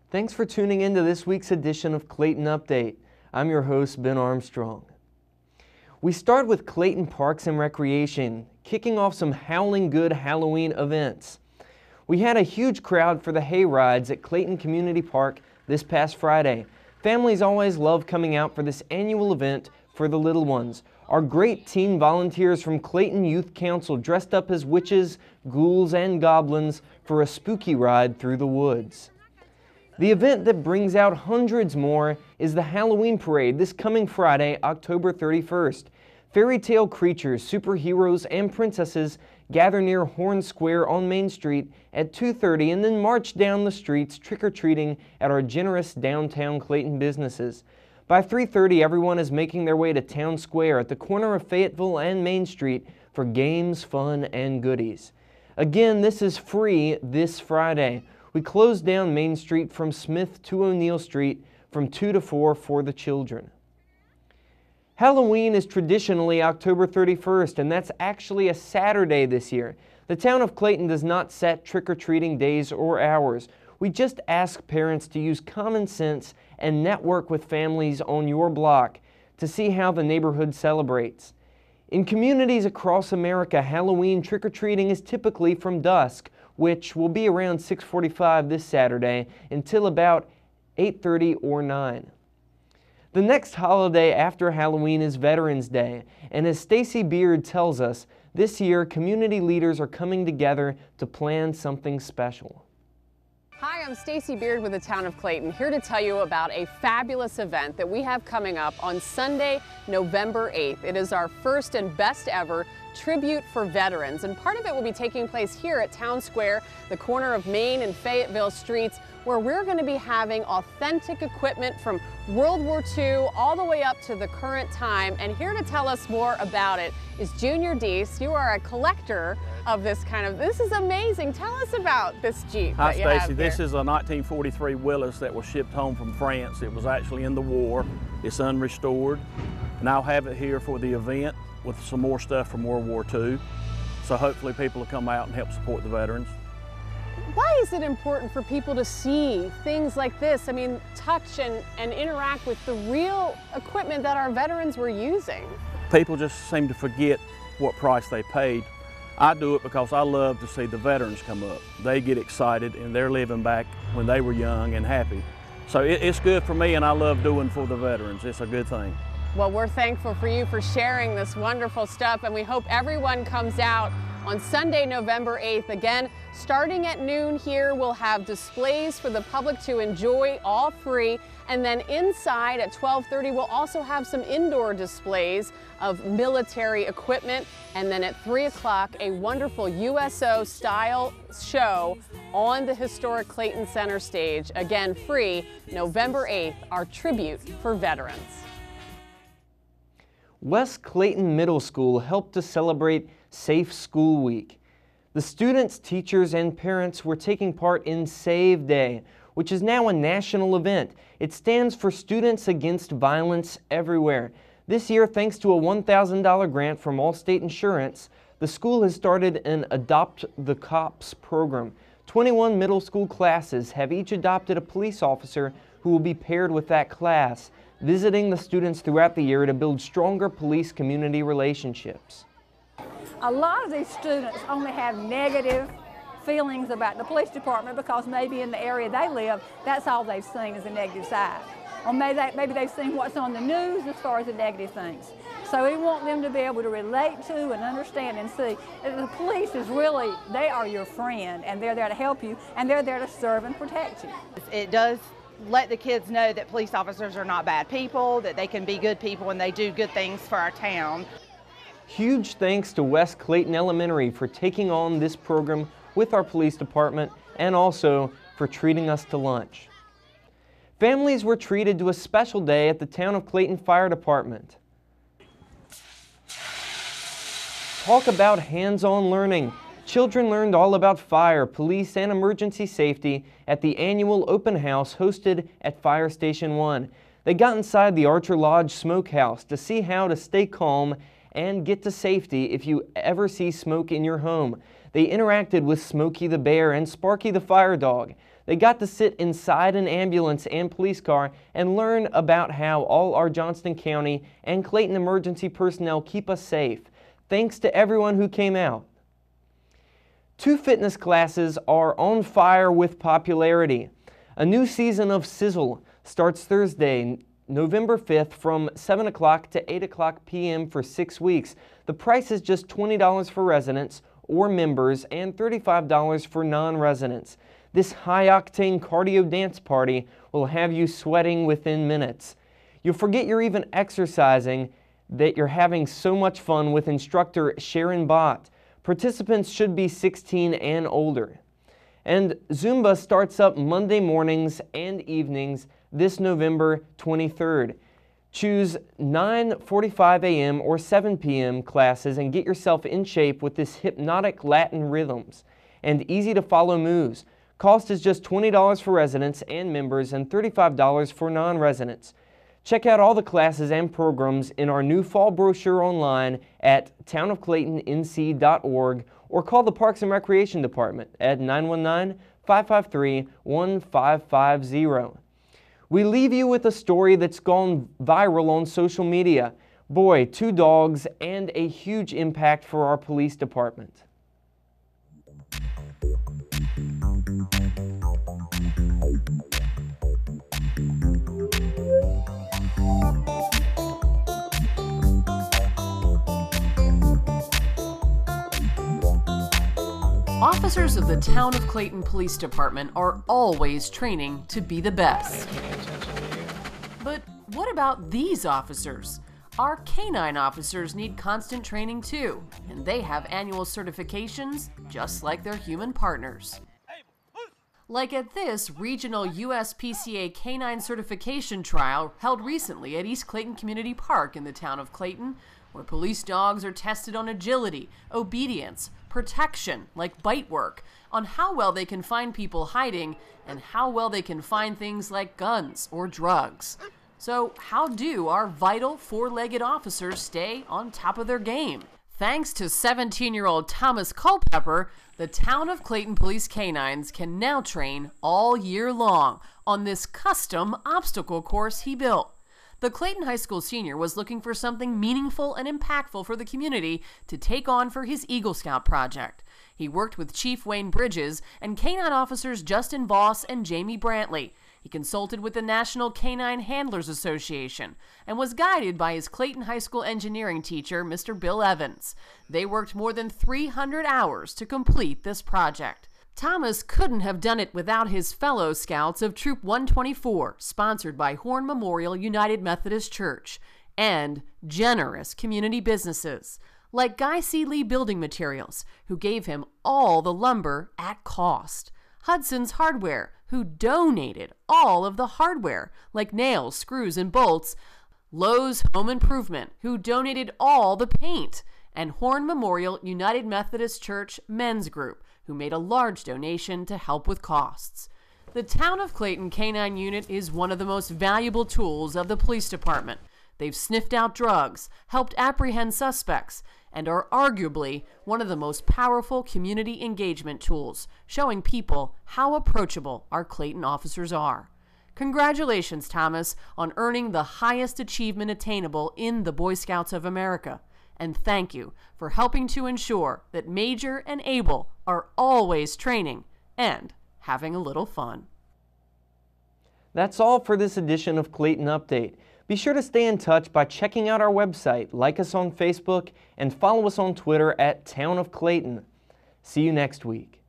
Thanks for tuning in to this week's edition of Clayton Update. I'm your host, Ben Armstrong. We start with Clayton Parks and Recreation, kicking off some howling good Halloween events. We had a huge crowd for the hay rides at Clayton Community Park this past Friday. Families always love coming out for this annual event for the little ones. Our great teen volunteers from Clayton Youth Council dressed up as witches, ghouls, and goblins for a spooky ride through the woods. The event that brings out hundreds more is the Halloween Parade this coming Friday, October 31st. Fairy tale creatures, superheroes, and princesses gather near Horn Square on Main Street at 2:30 and then march down the streets trick-or-treating at our generous downtown Clayton businesses. By 3:30, everyone is making their way to Town Square at the corner of Fayetteville and Main Street for games, fun, and goodies. Again, this is free this Friday. We closed down Main Street from Smith to O'Neill Street from 2 to 4 for the children. Halloween is traditionally October 31st, and that's actually a Saturday this year. The town of Clayton does not set trick-or-treating days or hours. We just ask parents to use common sense and network with families on your block to see how the neighborhood celebrates. In communities across America, Halloween trick-or-treating is typically from dusk, which will be around 6:45 this Saturday until about 8:30 or 9. The next holiday after Halloween is Veterans Day, and as Stacy Beard tells us, this year community leaders are coming together to plan something special. Hi, I'm Stacy Beard with the Town of Clayton, here to tell you about a fabulous event that we have coming up on Sunday, November 8th. It is our first and best ever tribute for veterans, and part of it will be taking place here at Town Square, the corner of Main and Fayetteville streets, where we're going to be having authentic equipment from World War II all the way up to the current time. And here to tell us more about it is Junior Deese. You are a collector of this this is amazing. Tell us about this Jeep. Hi, that you have Stacy. here. This is a 1943 Willys that was shipped home from France. It was actually in the war. It's unrestored. And I'll have it here for the event with some more stuff from World War II. So hopefully people will come out and help support the veterans. Why is it important for people to see things like this? I mean, touch and interact with the real equipment that our veterans were using. People just seem to forget what price they paid. I do it because I love to see the veterans come up. They get excited and they're living back when they were young and happy. So it's good for me, and I love doing for the veterans. It's a good thing. Well, we're thankful for you for sharing this wonderful stuff, and we hope everyone comes out on Sunday, November 8th. Again, starting at noon here, we'll have displays for the public to enjoy, all free. And then inside at 12:30, we'll also have some indoor displays of military equipment. And then at 3 o'clock, a wonderful USO style show on the historic Clayton Center stage. Again, free, November 8th, our tribute for veterans. West Clayton Middle School helped to celebrate Safe School Week. The students, teachers, and parents were taking part in Save Day, which is now a national event. It stands for Students Against Violence Everywhere. This year, thanks to a $1,000 grant from Allstate Insurance, the school has started an Adopt the Cops program. 21 middle school classes have each adopted a police officer who will be paired with that class, visiting the students throughout the year to build stronger police-community relationships. A lot of these students only have negative feelings about the police department because maybe in the area they live, that's all they've seen is the negative side. Or maybe they've seen what's on the news as far as the negative things. So we want them to be able to relate to and understand and see that the police is really, they are your friend, and they're there to help you, and they're there to serve and protect you. It does let the kids know that police officers are not bad people, that they can be good people and they do good things for our town. Huge thanks to West Clayton Elementary for taking on this program with our police department, and also for treating us to lunch. Families were treated to a special day at the Town of Clayton Fire Department. Talk about hands-on learning. Children learned all about fire, police, and emergency safety at the annual open house hosted at Fire Station 1. They got inside the Archer Lodge smokehouse to see how to stay calm and get to safety if you ever see smoke in your home. They interacted with Smokey the Bear and Sparky the Fire Dog. They got to sit inside an ambulance and police car and learn about how all our Johnston County and Clayton emergency personnel keep us safe. Thanks to everyone who came out. 2 fitness classes are on fire with popularity. A new season of Sizzle starts Thursday, November 5th from 7 o'clock to 8 o'clock p.m. for 6 weeks. The price is just $20 for residents or members and $35 for non-residents. This high-octane cardio dance party will have you sweating within minutes. You'll forget you're even exercising, that you're having so much fun with instructor Sharon Bott. Participants should be 16 and older. And Zumba starts up Monday mornings and evenings this November 23rd. Choose 9:45 a.m. or 7 p.m. classes and get yourself in shape with this hypnotic Latin rhythms and easy-to-follow moves. Cost is just $20 for residents and members and $35 for non-residents. Check out all the classes and programs in our new fall brochure online at townofclaytonnc.org or call the Parks and Recreation Department at 919-553-1550. We leave you with a story that's gone viral on social media. Boy, 2 dogs and a huge impact for our police department. Officers of the Town of Clayton Police Department are always training to be the best. But what about these officers? Our canine officers need constant training too, and they have annual certifications just like their human partners. Like at this regional USPCA canine certification trial held recently at East Clayton Community Park in the town of Clayton, where police dogs are tested on agility, obedience, protection, like bite work, on how well they can find people hiding, and how well they can find things like guns or drugs. So how do our vital 4-legged officers stay on top of their game? Thanks to 17-year-old Thomas Culpepper, the Town of Clayton Police Canines can now train all year long on this custom obstacle course he built. The Clayton High School senior was looking for something meaningful and impactful for the community to take on for his Eagle Scout project. He worked with Chief Wayne Bridges and canine officers Justin Voss and Jamie Brantley. He consulted with the National Canine Handlers Association and was guided by his Clayton High School engineering teacher, Mr. Bill Evans. They worked more than 300 hours to complete this project. Thomas couldn't have done it without his fellow scouts of Troop 124, sponsored by Horn Memorial United Methodist Church, and generous community businesses, like Guy C. Lee Building Materials, who gave him all the lumber at cost, Hudson's Hardware, who donated all of the hardware, like nails, screws, and bolts, Lowe's Home Improvement, who donated all the paint, and Horn Memorial United Methodist Church Men's Group, who made a large donation to help with costs. The Town of Clayton Canine Unit is one of the most valuable tools of the police department. They've sniffed out drugs, helped apprehend suspects, and are arguably one of the most powerful community engagement tools, showing people how approachable our Clayton officers are. Congratulations, Thomas, on earning the highest achievement attainable in the Boy Scouts of America. And thank you for helping to ensure that Major and Abel are always training and having a little fun. That's all for this edition of Clayton Update. Be sure to stay in touch by checking out our website, like us on Facebook, and follow us on Twitter at Town of Clayton. See you next week.